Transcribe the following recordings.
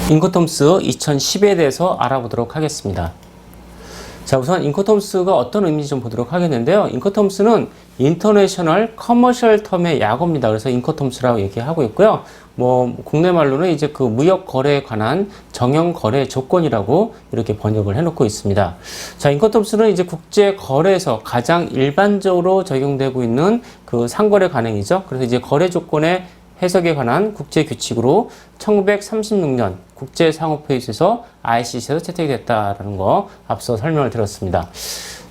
인코텀스 2010에 대해서 알아보도록 하겠습니다. 자, 우선 인코텀스가 어떤 의미인지 좀 보도록 하겠는데요. 인코텀스는 인터내셔널 커머셜 텀의 약어입니다. 그래서 인코텀스라고 얘기하고 있고요. 국내 말로는 이제 그 무역 거래에 관한 정형 거래 조건이라고 이렇게 번역을 해놓고 있습니다. 자, 인코텀스는 이제 국제 거래에서 가장 일반적으로 적용되고 있는 그 상거래 관행이죠. 그래서 이제 거래 조건의 해석에 관한 국제 규칙으로 1936년 국제상호회의소에서 ICC에서 채택이 됐다라는 거 앞서 설명을 드렸습니다.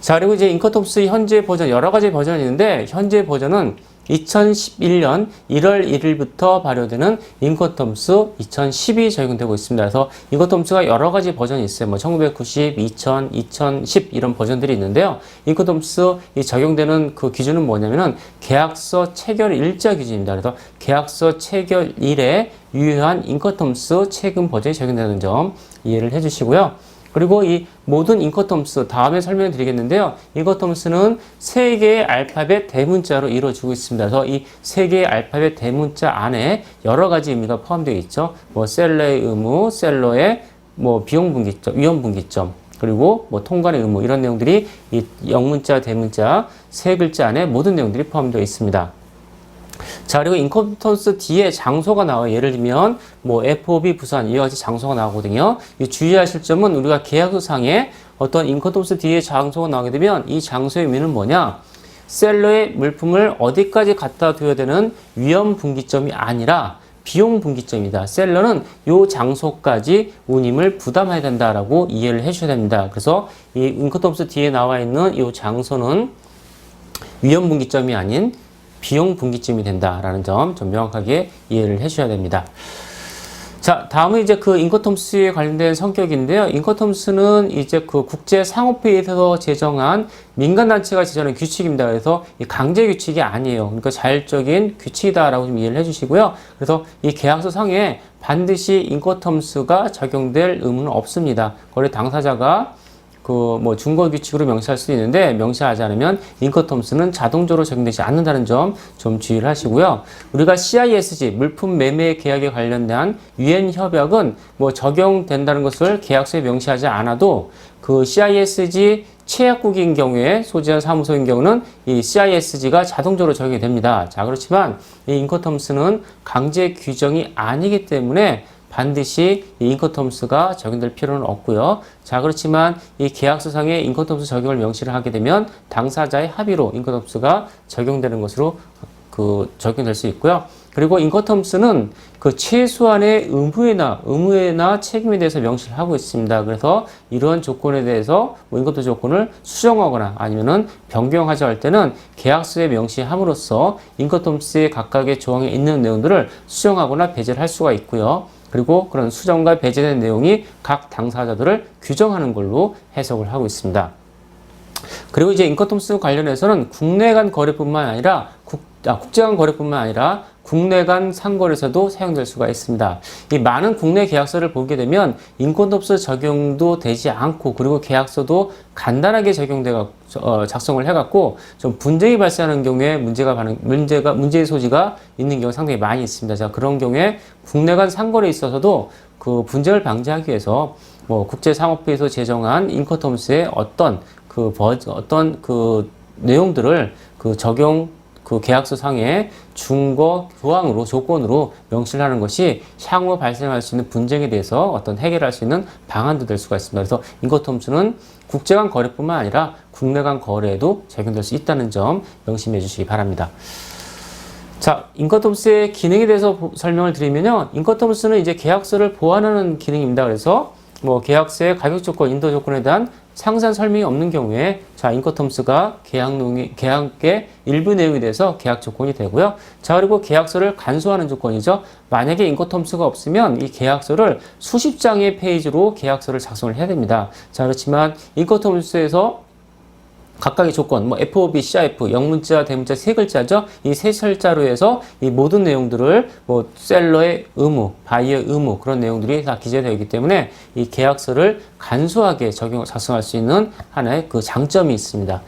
자, 그리고 이제 인코텀스 현재 버전 여러 가지 버전이 있는데 현재 버전은 2011년 1월 1일부터 발효되는 인코텀스 2010이 적용되고 있습니다. 그래서 인코텀스가 여러 가지 버전이 있어요. 1990, 2000, 2010 이런 버전들이 있는데요. 인코텀스 이 적용되는 그 기준은 뭐냐면은 계약서 체결 일자 기준입니다. 그래서 계약서 체결일에 유효한 인코텀스 최근 버전이 적용되는 점 이해를 해주시고요. 그리고 이 모든 인코텀스 다음에 설명을 드리겠는데요. 인코텀스는 세 개의 알파벳 대문자로 이루어지고 있습니다. 그래서 이 세 개의 알파벳 대문자 안에 여러 가지 의미가 포함되어 있죠. 셀러의 의무, 셀러의 비용 분기점, 위험 분기점, 그리고 통관의 의무 이런 내용들이 이 영문자, 대문자 세 글자 안에 모든 내용들이 포함되어 있습니다. 자, 그리고 인코텀스 뒤에 장소가 나와요. 예를 들면 FOB 부산 이와 같이 장소가 나오거든요. 이 주의하실 점은 우리가 계약서상에 어떤 인코텀스 뒤에 장소가 나오게 되면 이 장소의 의미는 뭐냐? 셀러의 물품을 어디까지 갖다 둬야 되는 위험 분기점이 아니라 비용 분기점이다. 셀러는 이 장소까지 운임을 부담해야 된다라고 이해를 해주셔야 됩니다. 그래서 이 인코텀스 뒤에 나와 있는 이 장소는 위험 분기점이 아닌 비용 분기점이 된다라는 점 좀 명확하게 이해를 해주셔야 됩니다. 자, 다음은 이제 그 인코텀스에 관련된 성격인데요. 인코텀스는 이제 그 국제상호회의에서 제정한 민간단체가 제정한 규칙입니다. 그래서 이 강제 규칙이 아니에요. 그러니까 자율적인 규칙이다라고 좀 이해를 해주시고요. 그래서 이 계약서 상에 반드시 인코텀스가 적용될 의무는 없습니다. 거래 당사자가 준거 규칙으로 명시할 수 있는데 명시하지 않으면 인코텀스는 자동적으로 적용되지 않는다는 점 좀 주의를 하시고요. 우리가 CISG 물품 매매 계약에 관련된 유엔 협약은 적용된다는 것을 계약서에 명시하지 않아도 그 CISG 취약국인 경우에 소지한 사무소인 경우는 이 CISG가 자동적으로 적용이 됩니다. 자, 그렇지만 이 인코텀스는 강제 규정이 아니기 때문에 반드시 이 인코텀스가 적용될 필요는 없고요. 자, 그렇지만 이 계약서상에 인코텀스 적용을 명시를 하게 되면 당사자의 합의로 인코텀스가 적용되는 것으로 적용될 수 있고요. 그리고 인코텀스는 그 최소한의 의무에나 책임에 대해서 명시를 하고 있습니다. 그래서 이러한 조건에 대해서 인코텀스 조건을 수정하거나 아니면은 변경하자 할 때는 계약서에 명시함으로써 인코텀스의 각각의 조항에 있는 내용들을 수정하거나 배제를 할 수가 있고요. 그리고 그런 수정과 배제된 내용이 각 당사자들을 규정하는 걸로 해석을 하고 있습니다. 그리고 이제 인코텀스 관련해서는 국내 간 거래뿐만 아니라 국제 간 거래뿐만 아니라 국내 간 상거래에서도 사용될 수가 있습니다. 이 많은 국내 계약서를 보게 되면 인코텀스 적용도 되지 않고 그리고 계약서도 간단하게 작성을 해갖고 좀 분쟁이 발생하는 경우에 문제의 소지가 있는 경우가 상당히 많이 있습니다. 자, 그런 경우에 국내 간 상거래에 있어서도 그 분쟁을 방지하기 위해서 국제상호회에서 제정한 인코텀스의 어떤 내용들을 계약서 상의 준거 조항으로 조건으로 명시를 하는 것이 향후 발생할 수 있는 분쟁에 대해서 어떤 해결할 수 있는 방안도 될 수가 있습니다. 그래서 인코텀스는 국제 간 거래뿐만 아니라 국내 간 거래에도 적용될 수 있다는 점 명심해 주시기 바랍니다. 자, 인코텀스의 기능에 대해서 설명을 드리면요. 인코텀스는 이제 계약서를 보완하는 기능입니다. 그래서 계약서의 가격 조건, 인도 조건에 대한 상세한 설명이 없는 경우에 인코텀스가 계약의 일부 내용에 대해서 계약 조건이 되고요. 자, 그리고 계약서를 간소화하는 조건이죠. 만약에 인코텀스가 없으면 이 계약서를 수십 장의 페이지로 계약서를 작성을 해야 됩니다. 자, 그렇지만 인코텀스에서 각각의 조건, FOB, CIF, 영문자, 대문자 세 글자죠. 이 세 글자로 해서 이 모든 내용들을 셀러의 의무, 바이어의 의무 그런 내용들이 다 기재되어 있기 때문에 이 계약서를 간소하게 작성할 수 있는 하나의 그 장점이 있습니다.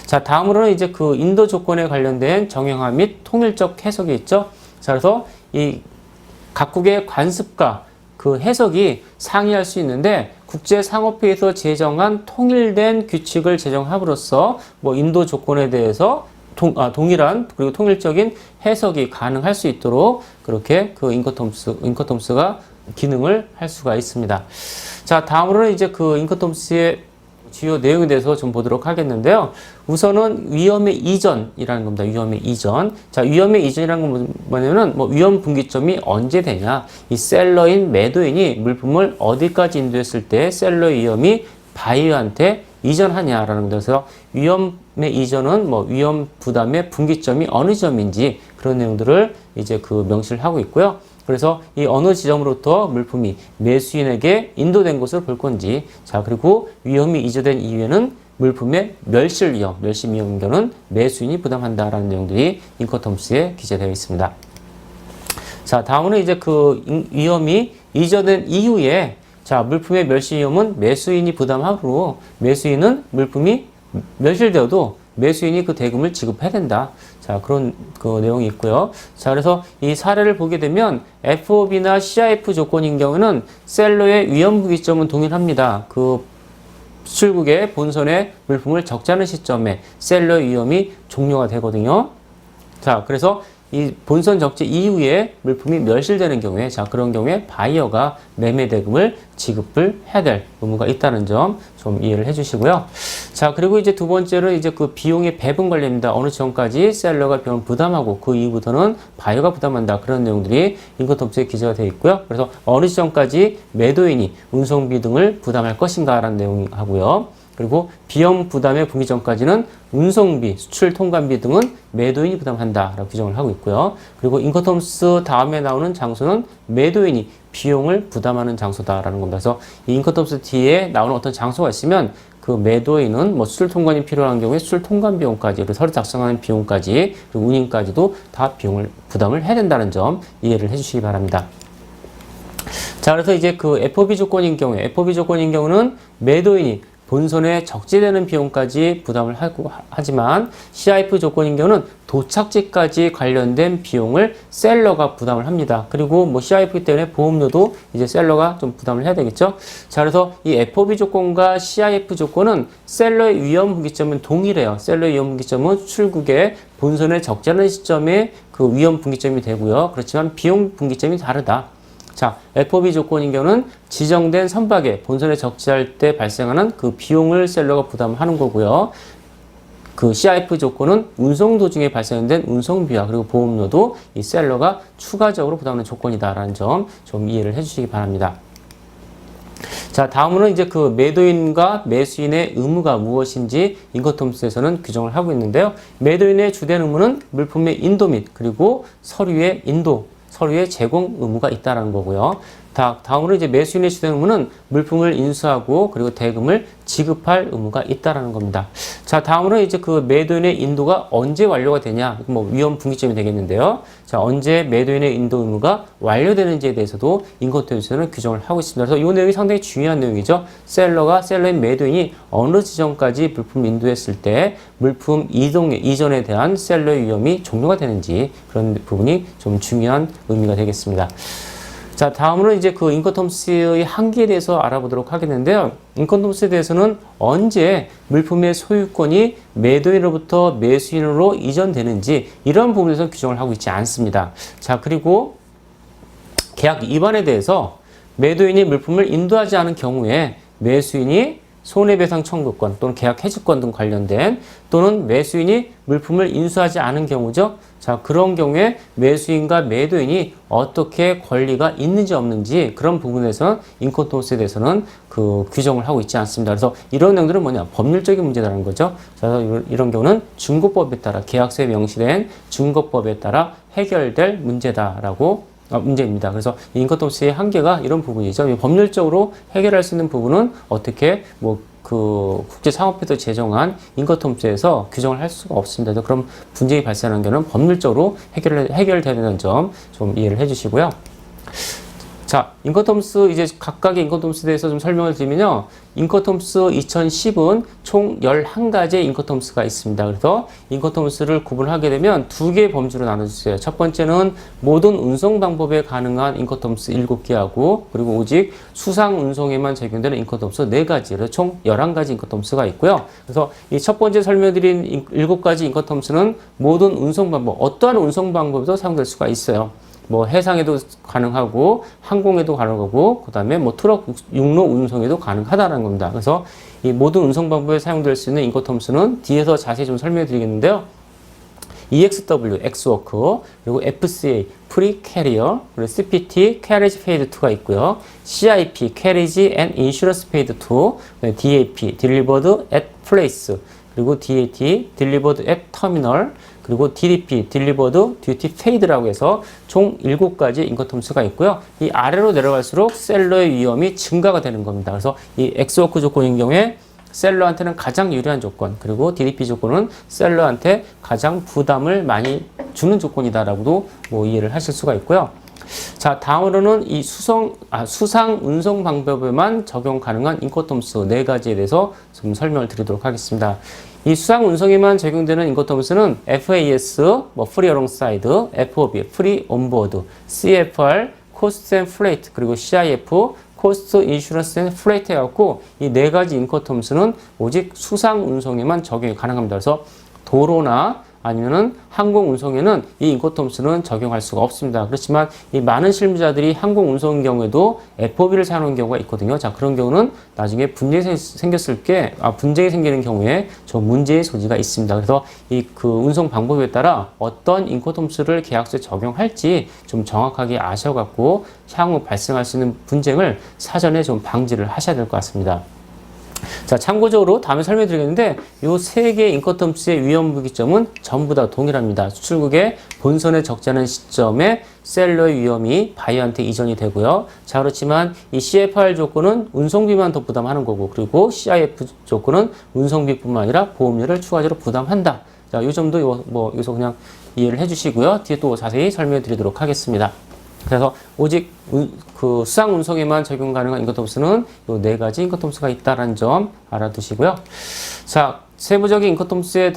자, 다음으로는 이제 그 인도 조건에 관련된 정형화 및 통일적 해석이 있죠. 자, 그래서 이 각국의 관습과 그 해석이 상이할 수 있는데 국제상업회에서 제정한 통일된 규칙을 제정함으로써 뭐 인도 조건에 대해서 동일한 그리고 통일적인 해석이 가능할 수 있도록 그렇게 그 인커텀스가 기능을 할 수가 있습니다. 자, 다음으로는 이제 그 인커텀스의 주요 내용에 대해서 좀 보도록 하겠는데요. 우선은 위험의 이전이라는 겁니다. 위험의 이전. 자, 위험의 이전이라는 건 뭐냐면은 뭐 위험 분기점이 언제 되냐. 이 셀러인 매도인이 물품을 어디까지 인도했을 때 셀러의 위험이 바이어한테 이전하냐라는 겁니다. 그래서 위험의 이전은 뭐 위험 부담의 분기점이 어느 점인지 그런 내용들을 이제 그 명시를 하고 있고요. 그래서 이 어느 지점으로부터 물품이 매수인에게 인도된 것으로 볼 건지, 자, 그리고 위험이 이전된 이후에는 물품의 멸실 위험인 경우는 매수인이 부담한다라는 내용들이 인커텀스에 기재되어 있습니다. 자, 다음은 이제 그 위험이 이전된 이후에, 자, 물품의 멸실 위험은 매수인이 부담하므로 매수인은 물품이 멸실되어도 매수인이 그 대금을 지급해야 된다. 자, 그런 그 내용이 있고요. 자, 그래서 이 사례를 보게 되면 FOB나 CIF 조건인 경우는 셀러의 위험 분기점은 동일합니다. 그 수출국의 본선에 물품을 적재하는 시점에 셀러의 위험이 종료가 되거든요. 자, 그래서 이 본선 적재 이후에 물품이 멸실되는 경우에, 자, 그런 경우에 바이어가 매매 대금을 지급을 해야 될 의무가 있다는 점 좀 이해를 해 주시고요. 자, 그리고 이제 두 번째로 이제 그 비용의 배분 관리입니다. 어느 지점까지 셀러가 비용을 부담하고 그 이후부터는 바이어가 부담한다. 그런 내용들이 인커텀스에 기재가 되어 있고요. 그래서 어느 지점까지 매도인이 운송비 등을 부담할 것인가라는 내용이 하고요. 그리고 비용 부담의 분기 전까지는 운송비, 수출 통관비 등은 매도인이 부담한다라고 규정을 하고 있고요. 그리고 인커텀스 다음에 나오는 장소는 매도인이 비용을 부담하는 장소다라는 겁니다. 그래서 이 인커텀스 뒤에 나오는 어떤 장소가 있으면 그 매도인은 뭐 수출 통관이 필요한 경우에 수출 통관 비용까지, 그리고 서류 작성하는 비용까지, 그리고 운임까지도 다 비용을 부담을 해야 된다는 점 이해를 해주시기 바랍니다. 자, 그래서 이제 그 FOB 조건인 경우는 매도인이 본선에 적재되는 비용까지 부담을 하지만 CIF 조건인 경우는 도착지까지 관련된 비용을 셀러가 부담을 합니다. 그리고 뭐 CIF 때문에 보험료도 이제 셀러가 좀 부담을 해야 되겠죠. 자, 그래서 이 FOB 조건과 CIF 조건은 셀러의 위험 분기점은 동일해요. 셀러의 위험 분기점은 수출국의 본선에 적재하는 시점에 그 위험 분기점이 되고요. 그렇지만 비용 분기점이 다르다. 자, FOB 조건인 경우는 지정된 선박에 본선에 적재할 때 발생하는 그 비용을 셀러가 부담하는 거고요. 그 CIF 조건은 운송 도중에 발생된 운송비와 그리고 보험료도 이 셀러가 추가적으로 부담하는 조건이다라는 점 좀 이해를 해주시기 바랍니다. 자, 다음으로는 이제 그 매도인과 매수인의 의무가 무엇인지 인커텀스에서는 규정을 하고 있는데요. 매도인의 주된 의무는 물품의 인도 및 그리고 서류의 제공 의무가 있다는 거고요. 다음으로 이제 매수인의 주된 의무는 물품을 인수하고 그리고 대금을 지급할 의무가 있다는 겁니다. 자, 다음으로 이제 그 매도인의 인도가 언제 완료가 되냐, 뭐 위험 분기점이 되겠는데요. 자, 언제 매도인의 인도 의무가 완료되는지에 대해서도 인커텀스에서는 규정을 하고 있습니다. 그래서 이 내용이 상당히 중요한 내용이죠. 셀러인 매도인이 어느 지점까지 물품을 인도했을 때 물품 이전에 대한 셀러의 위험이 종료가 되는지 그런 부분이 좀 중요한 의미가 되겠습니다. 자, 다음으로는 이제 그 인커텀스의 한계에 대해서 알아보도록 하겠는데요. 인커텀스에 대해서는 언제 물품의 소유권이 매도인으로부터 매수인으로 이전되는지 이런 부분에서 규정을 하고 있지 않습니다. 자, 그리고 계약 위반에 대해서 매도인이 물품을 인도하지 않은 경우에 매수인이 손해배상 청구권 또는 계약 해지권 등 관련된 또는 매수인이 물품을 인수하지 않은 경우죠. 자, 그런 경우에 매수인과 매도인이 어떻게 권리가 있는지 없는지 그런 부분에서 인커텀스에 대해서는 그 규정을 하고 있지 않습니다. 그래서 이런 내용들은 뭐냐? 법률적인 문제라는 거죠. 자, 이런 경우는 중고법에 따라 계약서에 명시된 중고법에 따라 해결될 문제입니다. 그래서 인커텀스의 한계가 이런 부분이죠. 법률적으로 해결할 수 있는 부분은 어떻게 그 국제상업회에서 제정한 인커텀스에서 규정을 할 수가 없습니다. 그럼 분쟁이 발생하는 경우는 법률적으로 해결돼야 되는 점 좀 이해를 해주시고요. 자, 인커텀스 이제 각각의 인커텀스에 대해서 좀 설명을 드리면요. 인커텀스 2010은 총 11가지의 인커텀스가 있습니다. 그래서 인커텀스를 구분하게 되면 두 개의 범주로 나눠주세요. 첫 번째는 모든 운송 방법에 가능한 인커텀스 7개하고 그리고 오직 수상 운송에만 적용되는 인커텀스 4가지. 그래서 총 11가지 인커텀스가 있고요. 그래서 이 첫 번째 설명드린 7가지 인커텀스는 모든 운송 방법, 어떠한 운송 방법에도 사용될 수가 있어요. 뭐 해상에도 가능하고 항공에도 가능하고 그다음에 뭐 트럭 육로 운송에도 가능하다는 겁니다. 그래서 이 모든 운송 방법에 사용될 수 있는 인커텀스는 뒤에서 자세히 좀 설명해 드리겠는데요. EXW, X워크, 그리고 FCA, Free Carrier, 그리고 CPT, Carriage Paid To가 있고요. CIP, Carriage and Insurance Paid To, DAP, Delivered at Place, 그리고 DAT, Delivered at Terminal, 그리고 DDP, Delivered Duty Paid라고 해서 총 7가지 인커텀스가 있고요. 이 아래로 내려갈수록 셀러의 위험이 증가가 되는 겁니다. 그래서 이 X워크 조건인 경우에 셀러한테는 가장 유리한 조건, 그리고 DDP 조건은 셀러한테 가장 부담을 많이 주는 조건이다라고도 뭐 이해를 하실 수가 있고요. 자, 다음으로는 이 수상 운송 방법에만 적용 가능한 인커텀스 4가지에 대해서 좀 설명을 드리도록 하겠습니다. 이 수상 운송에만 적용되는 인커텀스는 FAS, 뭐 Free Alongside, FOB, Free Onboard, CFR, Cost and Freight, 그리고 CIF, Cost, Insurance and Freight 해갖고 이 4가지 인커텀스는 오직 수상 운송에만 적용이 가능합니다. 그래서 도로나 아니면은 항공 운송에는 이 인커텀스는 적용할 수가 없습니다. 그렇지만 이 많은 실무자들이 항공 운송인 경우에도 FOB를 사용하는 경우가 있거든요. 자, 그런 경우는 나중에 분쟁이 생기는 경우에 좀 문제의 소지가 있습니다. 그래서 이 그 운송 방법에 따라 어떤 인커텀스를 계약서에 적용할지 좀 정확하게 아셔갖고 향후 발생할 수 있는 분쟁을 사전에 좀 방지를 하셔야 될 것 같습니다. 자, 참고적으로 다음에 설명드리겠는데 이 3개의 인커텀스의 위험 무기점은 전부 다 동일합니다. 수출국의 본선에 적지 않은 시점에 셀러의 위험이 바이어한테 이전이 되고요. 자, 그렇지만 이 CFR 조건은 운송비만 더 부담하는 거고, 그리고 CIF 조건은 운송비뿐만 아니라 보험료를 추가적으로 부담한다. 자, 이 점도 여기서 그냥 이해를 해주시고요. 뒤에 또 자세히 설명해 드리도록 하겠습니다. 그래서 오직 그 수상 운송에만 적용 가능한 인커텀스는 이 4가지 인커텀스가 있다는 점 알아두시고요. 자, 세부적인 인커텀스에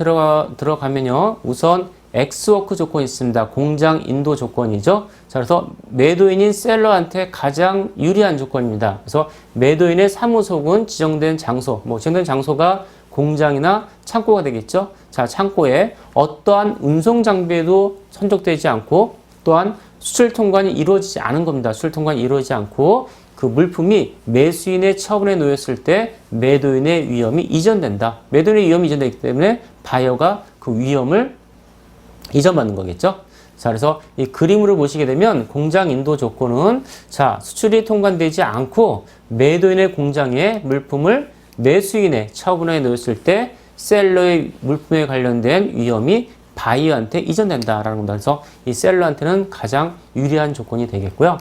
들어가면요. 우선 X워크 조건이 있습니다. 공장 인도 조건이죠. 자, 그래서 매도인인 셀러한테 가장 유리한 조건입니다. 그래서 매도인의 사무소는 지정된 장소, 지정된 장소가 공장이나 창고가 되겠죠. 자, 창고에 어떠한 운송 장비에도 선적되지 않고 또한 수출 통관이 이루어지지 않은 겁니다. 수출 통관이 이루어지지 않고 그 물품이 매수인의 처분에 놓였을 때 매도인의 위험이 이전된다. 매도인의 위험이 이전되기 때문에 바이어가 그 위험을 이전받는 거겠죠. 자, 그래서 이 그림으로 보시게 되면 공장 인도 조건은 자, 수출이 통관되지 않고 매도인의 공장에 물품을 매수인의 처분에 놓였을 때 셀러의 물품에 관련된 위험이 바이어한테 이전된다라는 겁니다. 그래서 이 셀러한테는 가장 유리한 조건이 되겠고요.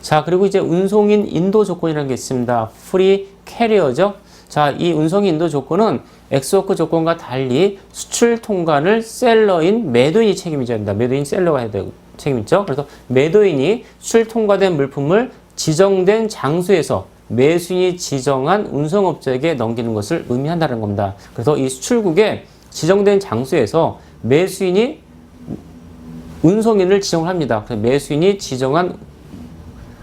자, 그리고 이제 운송인 인도 조건이라는 게 있습니다. 프리 캐리어죠. 자, 이 운송인 인도 조건은 엑스워크 조건과 달리 수출 통관을 셀러인 매도인이 책임져야 된다. 매도인 셀러가 해야 되고 책임있죠. 그래서 매도인이 수출 통과된 물품을 지정된 장소에서 매수인이 지정한 운송업자에게 넘기는 것을 의미한다는 겁니다. 그래서 이 수출국의 지정된 장소에서 매수인이 운송인을 지정을 합니다. 그래서 매수인이 지정한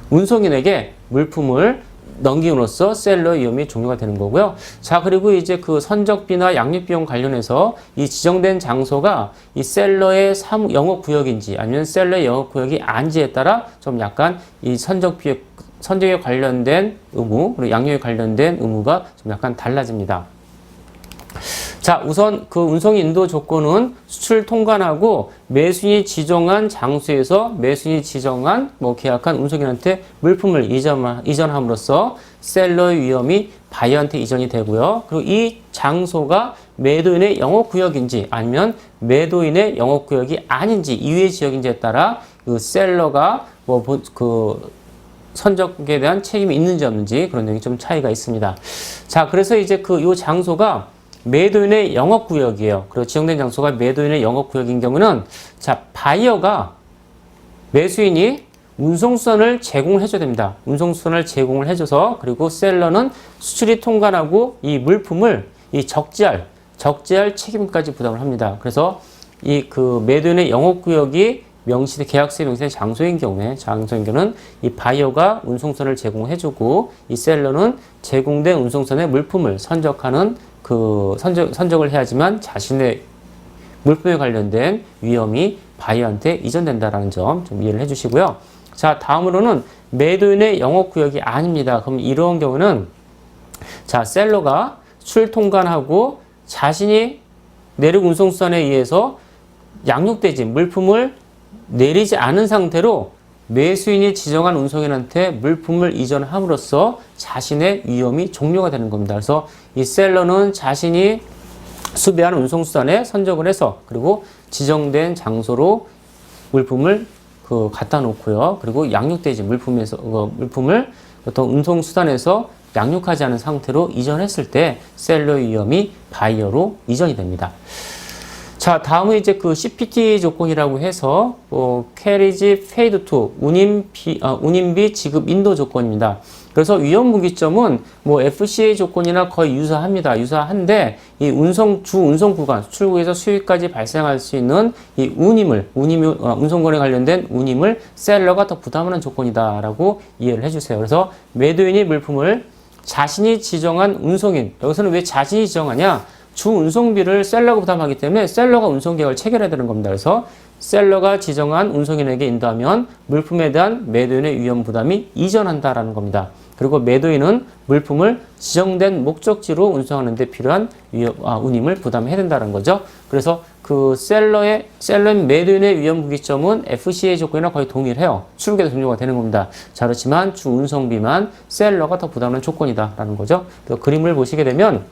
운송인에게 물품을 넘김으로써 셀러의 위험이 종료가 되는 거고요. 자, 그리고 이제 그 선적비나 양육비용 관련해서 이 지정된 장소가 이 셀러의 영업구역인지 아니면 셀러의 영업구역이 아닌지에 따라 좀 약간 이 선적에 관련된 의무, 그리고 양육에 관련된 의무가 좀 약간 달라집니다. 자, 우선 그 운송 인도 조건은 수출 통관하고 매수인이 지정한 장소에서 매수인이 지정한 계약한 운송인한테 물품을 이전함으로써 셀러의 위험이 바이어한테 이전이 되고요. 그리고 이 장소가 매도인의 영업구역인지 아니면 매도인의 영업구역이 아닌지 이외의 지역인지에 따라 그 셀러가 선적에 대한 책임이 있는지 없는지 그런 점이 좀 차이가 있습니다. 자, 그래서 이제 요 장소가 매도인의 영업구역이에요. 그리고 지정된 장소가 매도인의 영업구역인 경우는 자, 바이어가 매수인이 운송수단을 제공을 해줘야 됩니다. 운송수단을 제공을 해줘서 그리고 셀러는 수출이 통관하고 이 물품을 이 적재할 책임까지 부담을 합니다. 그래서 이 그 매도인의 영업구역이 계약서에 명시된 장소인 경우는 이 바이어가 운송선을 제공해주고 이 셀러는 제공된 운송선의 물품을 선적을 해야지만 자신의 물품에 관련된 위험이 바이어한테 이전된다라는 점 좀 이해를 해주시고요. 자, 다음으로는 매도인의 영업구역이 아닙니다. 그럼 이런 경우는 자, 셀러가 수출 통관하고 자신이 내륙 운송수단에 의해서 양육되지 물품을 내리지 않은 상태로 매수인이 지정한 운송인한테 물품을 이전함으로써 자신의 위험이 종료가 되는 겁니다. 그래서 이 셀러는 자신이 수배한 운송수단에 선적을 해서 그리고 지정된 장소로 물품을 갖다 놓고요. 그리고 양육되지 물품을 어떤 운송수단에서 양육하지 않은 상태로 이전했을 때 셀러의 위험이 바이어로 이전이 됩니다. 자, 다음은 이제 그 CPT 조건이라고 해서 carriage paid to 운임비 지급 인도 조건입니다. 그래서 위험 분기점은 FCA 조건이나 거의 유사한데 이 주 운송 구간 수출국에서 수입까지 발생할 수 있는 이 운송권에 관련된 운임을 셀러가 더 부담하는 조건이다라고 이해를 해주세요. 그래서 매도인이 물품을 자신이 지정한 운송인, 여기서는 왜 자신이 지정하냐? 주 운송비를 셀러가 부담하기 때문에 셀러가 운송계약을 체결해야 되는 겁니다. 그래서 셀러가 지정한 운송인에게 인도하면 물품에 대한 매도인의 위험 부담이 이전한다라는 겁니다. 그리고 매도인은 물품을 지정된 목적지로 운송하는 데 필요한 운임을 부담해야 된다는 거죠. 그래서 그 셀러인 매도인의 위험 분기점은 FCA 조건이랑 거의 동일해요. 출국에서 종료가 되는 겁니다. 자, 그렇지만 주 운송비만 셀러가 더 부담하는 조건이다라는 거죠. 그래서 그림을 보시게 되면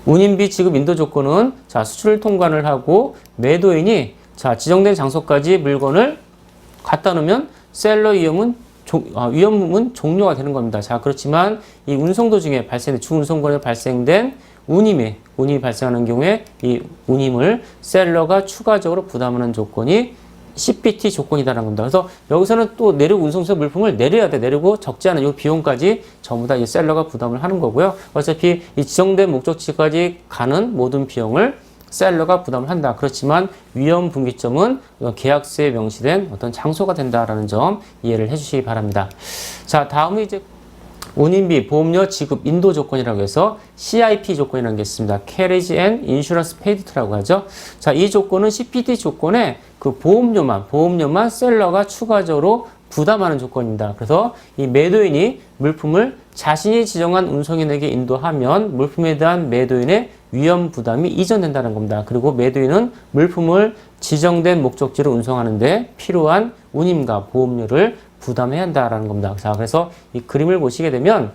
운임비 지급 인도 조건은 자, 수출 통관을 하고 매도인이 자, 지정된 장소까지 물건을 갖다 놓으면 셀러 위험은 종료가 되는 겁니다. 자, 그렇지만 이 운송 도중에 주 운송권에 발생된 운임이 발생하는 경우에 이 운임을 셀러가 추가적으로 부담하는 조건이 CPT 조건이다라는 겁니다. 그래서 여기서는 또 내륙 운송소 물품을 내려야 돼. 내리고 적지 않은 이 비용까지 전부 다 이 셀러가 부담을 하는 거고요. 어차피 이 지정된 목적지까지 가는 모든 비용을 셀러가 부담을 한다. 그렇지만 위험 분기점은 계약서에 명시된 어떤 장소가 된다라는 점 이해를 해주시기 바랍니다. 자, 다음은 이제 운임비 보험료 지급 인도 조건이라고 해서 CIP 조건이라는 게 있습니다. Carriage and Insurance Paid to라고 하죠. 자, 이 조건은 CPT 조건에 그 보험료만 셀러가 추가적으로 부담하는 조건입니다. 그래서 이 매도인이 물품을 자신이 지정한 운송인에게 인도하면 물품에 대한 매도인의 위험 부담이 이전된다는 겁니다. 그리고 매도인은 물품을 지정된 목적지로 운송하는데 필요한 운임과 보험료를 부담해야 한다라는 겁니다. 자, 그래서 이 그림을 보시게 되면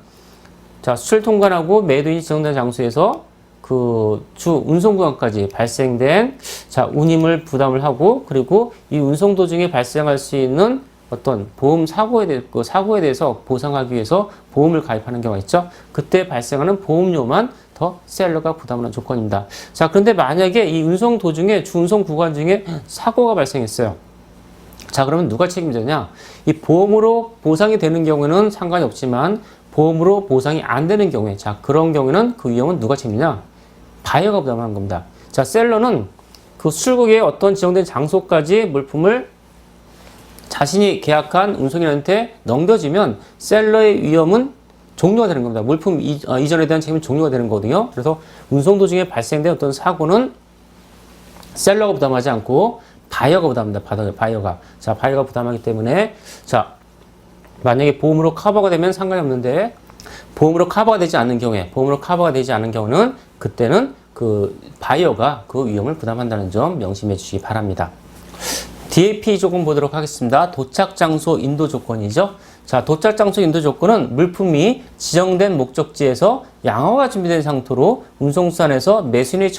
자, 수출 통관하고 매도인이 지정된 장소에서 그 주 운송 구간까지 발생된 자, 운임을 부담을 하고 그리고 이 운송 도중에 발생할 수 있는 어떤 사고에 대해서 보상하기 위해서 보험을 가입하는 경우가 있죠. 그때 발생하는 보험료만 더 셀러가 부담하는 조건입니다. 자, 그런데 만약에 이 운송 도중에 주 운송 구간 중에 사고가 발생했어요. 자, 그러면 누가 책임지냐? 이 보험으로 보상이 되는 경우에는 상관이 없지만 보험으로 보상이 안 되는 경우에 자, 그런 경우에는 그 위험은 누가 책임지냐? 바이어가 부담하는 겁니다. 자, 셀러는 그 수출국의 어떤 지정된 장소까지 물품을 자신이 계약한 운송인한테 넘겨주면 셀러의 위험은 종료가 되는 겁니다. 물품 이전에 대한 책임은 종료가 되는 거거든요. 그래서 운송 도중에 발생된 어떤 사고는 셀러가 부담하지 않고 바이어가 부담합니다. 바이어가. 자, 바이어가 부담하기 때문에 자, 만약에 보험으로 커버가 되면 상관이 없는데 보험으로 커버가 되지 않는 경우는 그때는 그 바이어가 그 위험을 부담한다는 점 명심해 주시기 바랍니다. DAP 조건 보도록 하겠습니다. 도착 장소 인도 조건이죠. 자, 도착 장소 인도 조건은 물품이 지정된 목적지에서 양호가 준비된 상태로 운송수단에서 매수인의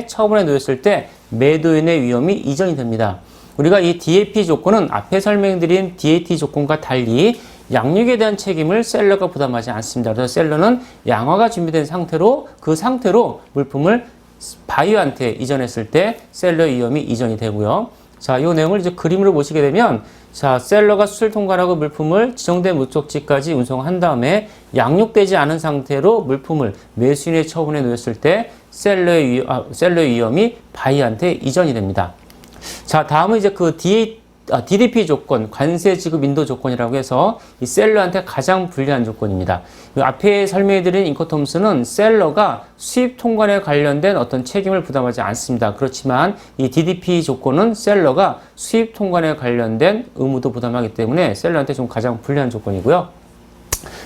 처분에 놓였을 때 매도인의 위험이 이전이 됩니다. 우리가 이 DAP 조건은 앞에 설명드린 DAT 조건과 달리 양육에 대한 책임을 셀러가 부담하지 않습니다. 그래서 셀러는 양화가 준비된 상태로 그 상태로 물품을 바이어한테 이전했을 때 셀러의 위험이 이전이 되고요. 자, 이 내용을 이제 그림으로 보시게 되면, 자, 셀러가 수출 통관하고 물품을 지정된 목적지까지 운송한 다음에 양육되지 않은 상태로 물품을 매수인의 처분에 놓였을 때 셀러의 위험이 바이한테 이전이 됩니다. 자, 다음은 이제 그 DDP 조건, 관세 지급 인도 조건이라고 해서 이 셀러한테 가장 불리한 조건입니다. 앞에 설명해드린 인코텀스는 셀러가 수입 통관에 관련된 어떤 책임을 부담하지 않습니다. 그렇지만 이 DDP 조건은 셀러가 수입 통관에 관련된 의무도 부담하기 때문에 셀러한테 좀 가장 불리한 조건이고요.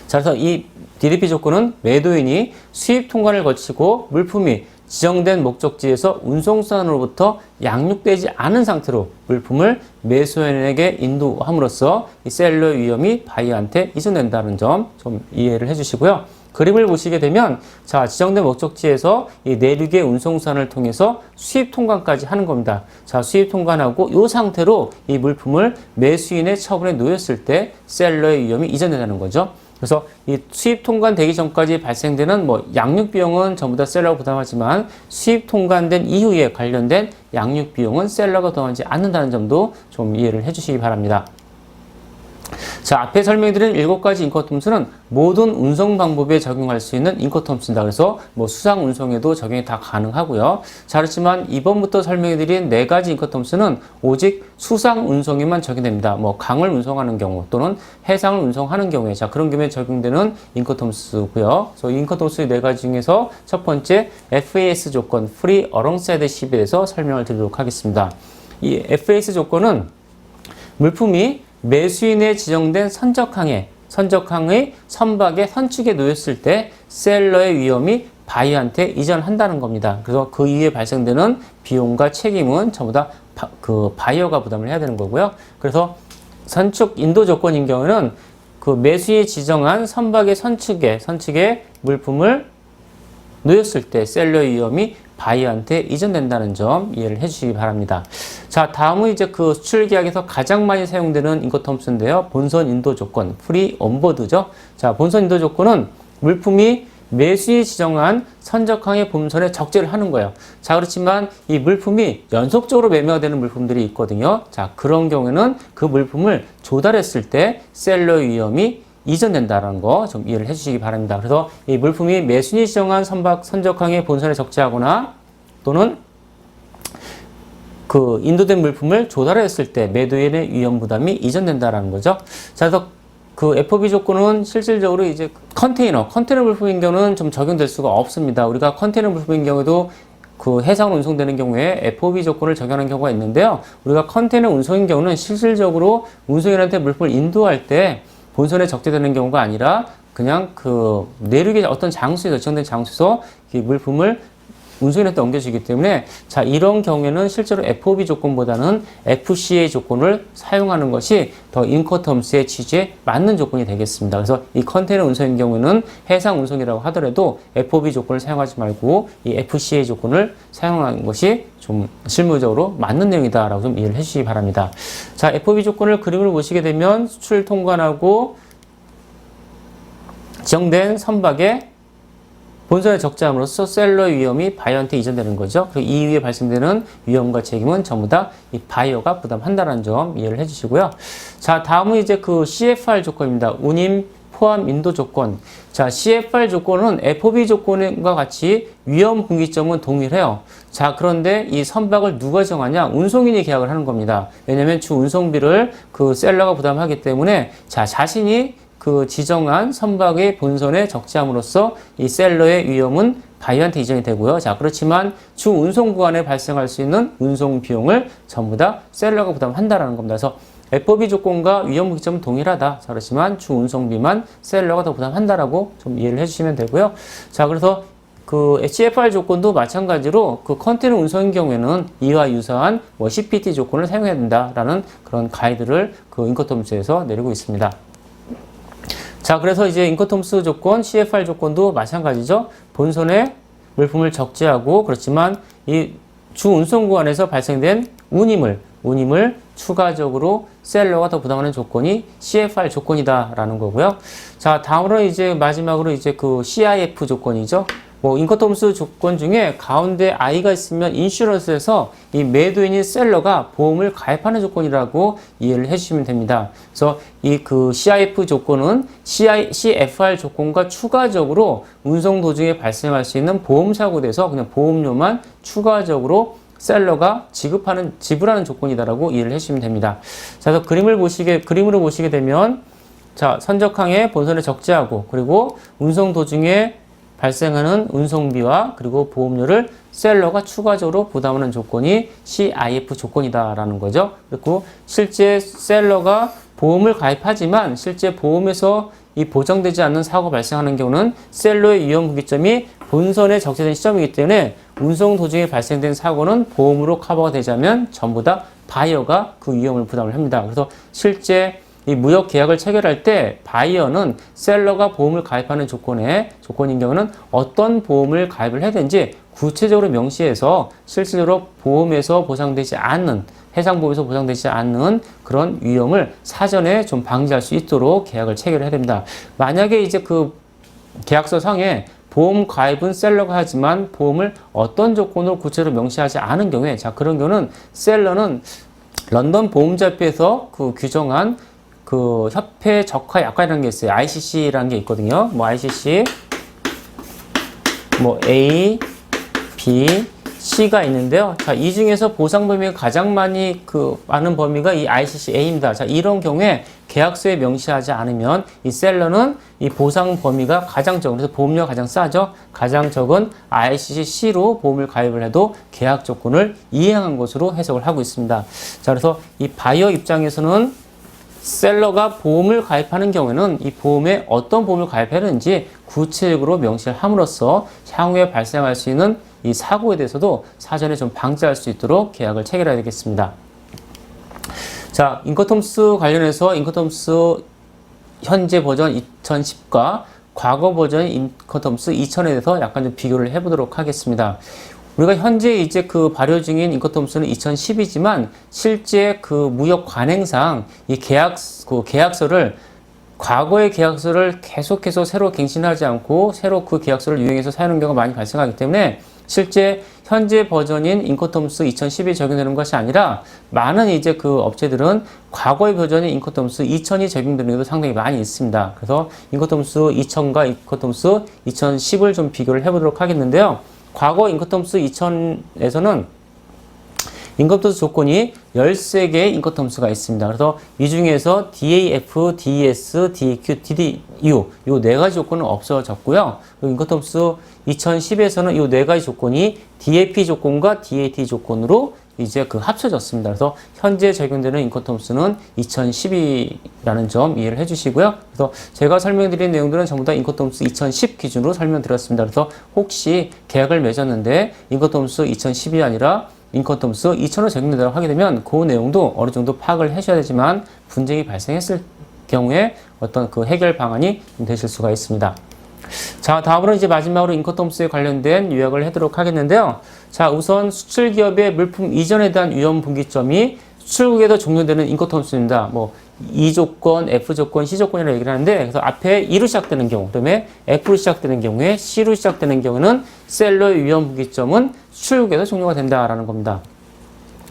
자, 그래서 이 DDP 조건은 매도인이 수입 통관을 거치고 물품이 지정된 목적지에서 운송선으로부터 양육되지 않은 상태로 물품을 매수인에게 인도함으로써 이 셀러의 위험이 바이어한테 이전된다는 점 좀 이해를 해주시고요. 그림을 보시게 되면, 자, 지정된 목적지에서 이 내륙의 운송선을 통해서 수입 통관까지 하는 겁니다. 자, 수입 통관하고 이 상태로 이 물품을 매수인의 처분에 놓였을 때 셀러의 위험이 이전된다는 거죠. 그래서 이 수입 통관되기 전까지 발생되는 양육 비용은 전부 다 셀러가 부담하지만 수입 통관된 이후에 관련된 양육 비용은 셀러가 부담하지 않는다는 점도 좀 이해를 해주시기 바랍니다. 자, 앞에 설명드린 7가지 인코텀스는 모든 운송 방법에 적용할 수 있는 인코텀스입니다. 그래서 수상 운송에도 적용이 다 가능하고요. 자, 그렇지만 이번부터 설명해드린 4가지 인코텀스는 오직 수상 운송에만 적용됩니다. 강을 운송하는 경우 또는 해상을 운송하는 경우에, 자, 그런 경우에 적용되는 인코텀스고요. 그래서 이 인코텀스 4가지 중에서 첫 번째 FAS 조건, Free Alongside Ship에 대해서 설명을 드리도록 하겠습니다. 이 FAS 조건은 물품이 매수인의 지정된 선적항의 선박의 선축에 놓였을 때 셀러의 위험이 바이어한테 이전한다는 겁니다. 그래서 그 이후에 발생되는 비용과 책임은 전부 다 바이어가 부담을 해야 되는 거고요. 그래서 선축 인도 조건인 경우는 그 매수인이 지정한 선박의 선축에 물품을 놓였을 때 셀러의 위험이 바이어한테 이전된다는 점 이해를 해주시기 바랍니다. 자, 다음은 이제 그 수출 계약에서 가장 많이 사용되는 인코텀스인데요. 본선 인도 조건, 프리 온보드죠. 자, 본선 인도 조건은 물품이 매수인이 지정한 선적항의 본선에 적재를 하는 거예요. 자, 그렇지만 이 물품이 연속적으로 매매가 되는 물품들이 있거든요. 자, 그런 경우에는 그 물품을 조달했을 때 셀러의 위험이 이전된다는 거 좀 이해를 해주시기 바랍니다. 그래서 이 물품이 매수인이 지정한 선적항의 본선에 적재하거나 또는 그 인도된 물품을 조달했을 때 매도인의 위험 부담이 이전된다는 거죠. 자, 그래서 그 FOB 조건은 실질적으로 이제 컨테이너 물품인 경우는 좀 적용될 수가 없습니다. 우리가 컨테이너 물품인 경우도 그 해상으로 운송되는 경우에 FOB 조건을 적용하는 경우가 있는데요. 우리가 컨테이너 운송인 경우는 실질적으로 운송인한테 물품을 인도할 때 본선에 적재되는 경우가 아니라 그냥 그 내륙의 어떤 장소에서 지정된 장소에서 이 물품을 운송인한테 옮겨주기 때문에, 자, 이런 경우에는 실제로 FOB 조건보다는 FCA 조건을 사용하는 것이 더 인코텀스의 취지에 맞는 조건이 되겠습니다. 그래서 이 컨테이너 운송인 경우는 해상 운송이라고 하더라도 FOB 조건을 사용하지 말고 이 FCA 조건을 사용하는 것이 좀 실무적으로 맞는 내용이다라고 좀 이해를 해주시기 바랍니다. 자, FOB 조건을 그림으로 보시게 되면 수출 통관하고 지정된 선박에 본선에 적재함으로써 셀러의 위험이 바이어한테 이전되는 거죠. 그리고 이 이후에 발생되는 위험과 책임은 전부 다 이 바이어가 부담한다는 점 이해를 해주시고요. 자, 다음은 이제 그 CFR 조건입니다. 운임 포함 인도 조건. 자, CFR 조건은 FOB 조건과 같이 위험 분기점은 동일해요. 자, 그런데 이 선박을 누가 정하냐? 운송인이 계약을 하는 겁니다. 왜냐면 주 운송비를 그 셀러가 부담하기 때문에, 자, 자신이 그 지정한 선박의 본선에 적재함으로써 이 셀러의 위험은 바이어한테 이전이 되고요. 자, 그렇지만 주 운송 구간에 발생할 수 있는 운송 비용을 전부 다 셀러가 부담한다라는 겁니다. 그래서 FOB 조건과 위험 분기점은 동일하다. 자, 그렇지만 주 운송비만 셀러가 더 부담한다라고 좀 이해를 해주시면 되고요. 자, 그래서 그 CFR 조건도 마찬가지로 그 컨테이너 운송인 경우에는 이와 유사한 CPT 조건을 사용해야 된다라는 그런 가이드를 그 인코텀스에서 내리고 있습니다. 자, 그래서 이제 인코텀스 조건, CFR 조건도 마찬가지죠. 본선에 물품을 적재하고, 그렇지만 이 주 운송 구간에서 발생된 운임을 추가적으로 셀러가 더 부담하는 조건이 CFR 조건이다라는 거고요. 자, 다음으로 이제 마지막으로 이제 그 CIF 조건이죠. 뭐 인커텀스 조건 중에 가운데 I가 있으면 인슈런스에서 이 매도인인 셀러가 보험을 가입하는 조건이라고 이해를 해주시면 됩니다. 그래서 이 그 CIF 조건은 CFR 조건과 추가적으로 운송 도중에 발생할 수 있는 보험 사고에 대해서 그냥 보험료만 추가적으로 셀러가 지불하는 조건이다라고 이해를 해주시면 됩니다. 자, 그래서 그림으로 보시게 되면 자, 선적항에 본선에 적재하고 그리고 운송 도중에 발생하는 운송비와 그리고 보험료를 셀러가 추가적으로 부담하는 조건이 CIF 조건이다라는 거죠. 그리고 실제 셀러가 보험을 가입하지만 실제 보험에서 이 보장되지 않는 사고가 발생하는 경우는 셀러의 위험 분기점이 본선에 적재된 시점이기 때문에 운송 도중에 발생된 사고는 보험으로 커버가 되자면 전부 다 바이어가 그 위험을 부담을 합니다. 그래서 실제 이 무역 계약을 체결할 때 바이어는 셀러가 보험을 가입하는 조건인 경우는 어떤 보험을 가입을 해야 되는지 구체적으로 명시해서 실질적으로 보험에서 보상되지 않는 해상보험에서 보상되지 않는 그런 위험을 사전에 좀 방지할 수 있도록 계약을 체결해야 됩니다. 만약에 이제 그 계약서 상에 보험 가입은 셀러가 하지만 보험을 어떤 조건으로 구체적으로 명시하지 않은 경우에 자 그런 경우는 셀러는 런던 보험자협회에서 그 규정한 그 협회 적화 약관이라는 게 있어요. ICC라는 게 있거든요. 뭐 ICC 뭐 A, B, C가 있는데요. 자, 이 중에서 보상 범위가 가장 많은 범위가 이 ICC-A입니다. 자, 이런 경우에 계약서에 명시하지 않으면 이 셀러는 이 보상 범위가 가장 적은, 그래서 보험료가 가장 싸죠. 가장 적은 ICC-C로 보험을 가입을 해도 계약 조건을 이행한 것으로 해석을 하고 있습니다. 자, 그래서 이 바이어 입장에서는 셀러가 보험을 가입하는 경우에는 이 보험에 어떤 보험을 가입해야 하는지 구체적으로 명시를 함으로써 향후에 발생할 수 있는 이 사고에 대해서도 사전에 좀 방지할 수 있도록 계약을 체결해야 되겠습니다. 자, 인커텀스 관련해서 인커텀스 현재 버전 2010과 과거 버전 인커텀스 2000에 대해서 약간 좀 비교를 해보도록 하겠습니다. 우리가 현재 이제 그 발효 중인 인커텀스는 2010이지만 실제 그 무역 관행상 이 계약서를 과거의 계약서를 계속해서 새로 갱신하지 않고 새로 그 계약서를 유행해서 사용하는 경우가 많이 발생하기 때문에 실제 현재 버전인 인커텀스 2010이 적용되는 것이 아니라 많은 이제 그 업체들은 과거의 버전인 인커텀스 2000이 적용되는 경우도 상당히 많이 있습니다. 그래서 인커텀스 2000과 인커텀스 2010을 좀 비교를 해보도록 하겠는데요. 과거 인커텀스 2000에서는 인커텀스 조건이 13개의 인커텀스가 있습니다. 그래서 이 중에서 DAF, DES, DAQ, DDU 이 4가지 조건은 없어졌고요. 인커텀스 2010에서는 이 4가지 조건이 DAP 조건과 DAT 조건으로 이제 그 합쳐졌습니다. 그래서 현재 적용되는 인커텀스는 2010이라는 점 이해를 해주시고요. 그래서 제가 설명드린 내용들은 전부 다 인커텀스 2010 기준으로 설명드렸습니다. 그래서 혹시 계약을 맺었는데 인커텀스 2010이 아니라 인커텀스 2000을 적용된다고 하게 되면 그 내용도 어느 정도 파악을 하셔야 되지만 분쟁이 발생했을 경우에 어떤 그 해결 방안이 되실 수가 있습니다. 자, 다음으로 이제 마지막으로 인커텀스에 관련된 요약을 하도록 하겠는데요. 자, 우선 수출기업의 물품 이전에 대한 위험 분기점이 수출국에서 종료되는 인커텀스입니다. 뭐 E 조건, F 조건, C 조건이라고 얘기를 하는데 그래서 앞에 E로 시작되는 경우, 그다음에 F로 시작되는 경우에 C로 시작되는 경우는 셀러의 위험 분기점은 수출국에서 종료가 된다라는 겁니다.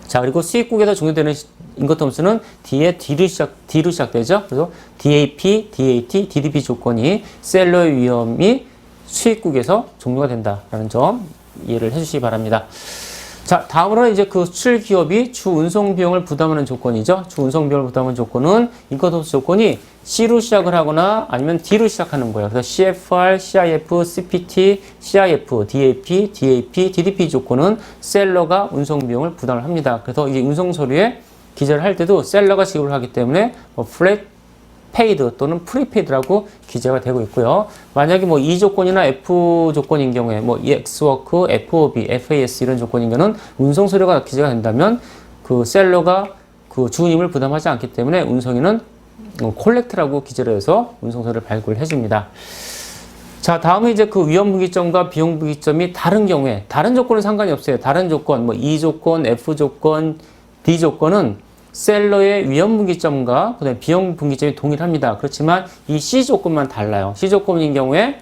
자, 그리고 수입국에서 종료되는 인커텀스는 뒤에 D로 시작되죠. 그래서 DAP, DAT, DDP 조건이 셀러의 위험이 수입국에서 종료가 된다라는 점 이해를 해주시기 바랍니다. 자, 다음으로는 이제 그 수출 기업이 주 운송 비용을 부담하는 조건이죠. 주 운송 비용을 부담하는 조건은 인커텀스 조건이 C로 시작을 하거나 아니면 D로 시작하는 거예요. 그래서 CFR, CIF, CPT, CIF, DAP, DAP, DDP 조건은 셀러가 운송 비용을 부담을 합니다. 그래서 이 운송 서류에 기재를 할 때도 셀러가 지급을 하기 때문에 플랫 페이드 또는 프리페이드라고 기재가 되고 있고요. 만약에 뭐 E 조건이나 F 조건인 경우에 뭐 EX워크, FOB, FAS 이런 조건인 경우는 운송 서류가 기재가 된다면 그 셀러가 그 주임을 부담하지 않기 때문에 운송인은 콜렉트라고 기재를 해서 운송 서류를 발급을 해줍니다. 자, 다음은 이제 그 위험 분기점과 비용 분기점이 다른 경우에 다른 조건은 상관이 없어요. 다른 조건 뭐 E 조건, F 조건, D 조건은 셀러의 위험 분기점과 그다음에 비용 분기점이 동일합니다. 그렇지만 이 C 조건만 달라요. C 조건인 경우에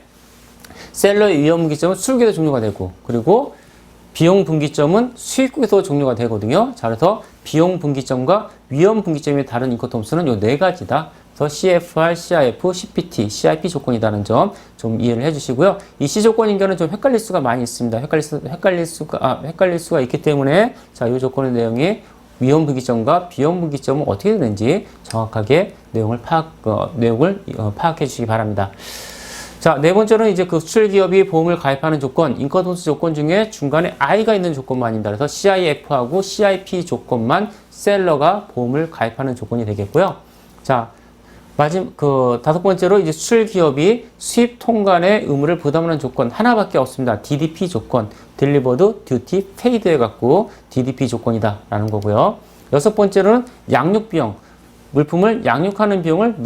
셀러의 위험 분기점은 수출국에서 종료가 되고, 그리고 비용 분기점은 수입국에서 종료가 되거든요. 자, 그래서 비용 분기점과 위험 분기점이 다른 인코텀스는 요 네 가지다. 그래서 CFR, CIF, CPT, CIP 조건이라는 점 좀 이해를 해주시고요. 이 C 조건 인견은 좀 헷갈릴 수가 많이 있습니다. 헷갈릴 수가 있기 때문에 자, 이 조건의 내용이 위험 분기점과 비용 분기점은 어떻게 되는지 정확하게 내용을 파악해 주시기 바랍니다. 자, 네 번째는 이제 그 수출 기업이 보험을 가입하는 조건, 인커텀스 조건 중에 중간에 I가 있는 조건만입니다. 그래서 CIF하고 CIP 조건만 셀러가 보험을 가입하는 조건이 되겠고요. 자, 다섯 번째로 이제 수출 기업이 수입 통관의 의무를 부담하는 조건 하나밖에 없습니다. DDP 조건, Delivered Duty Paid 해갖고 DDP 조건이다라는 거고요. 여섯 번째로는 양육 비용. 물품을 양육하는 비용을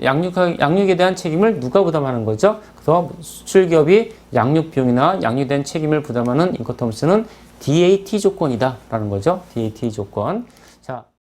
양육에 대한 책임을 누가 부담하는 거죠? 그래서 수출 기업이 양육 비용이나 양육에 대한 책임을 부담하는 인커텀스는 DAT 조건이다라는 거죠. DAT 조건. 자.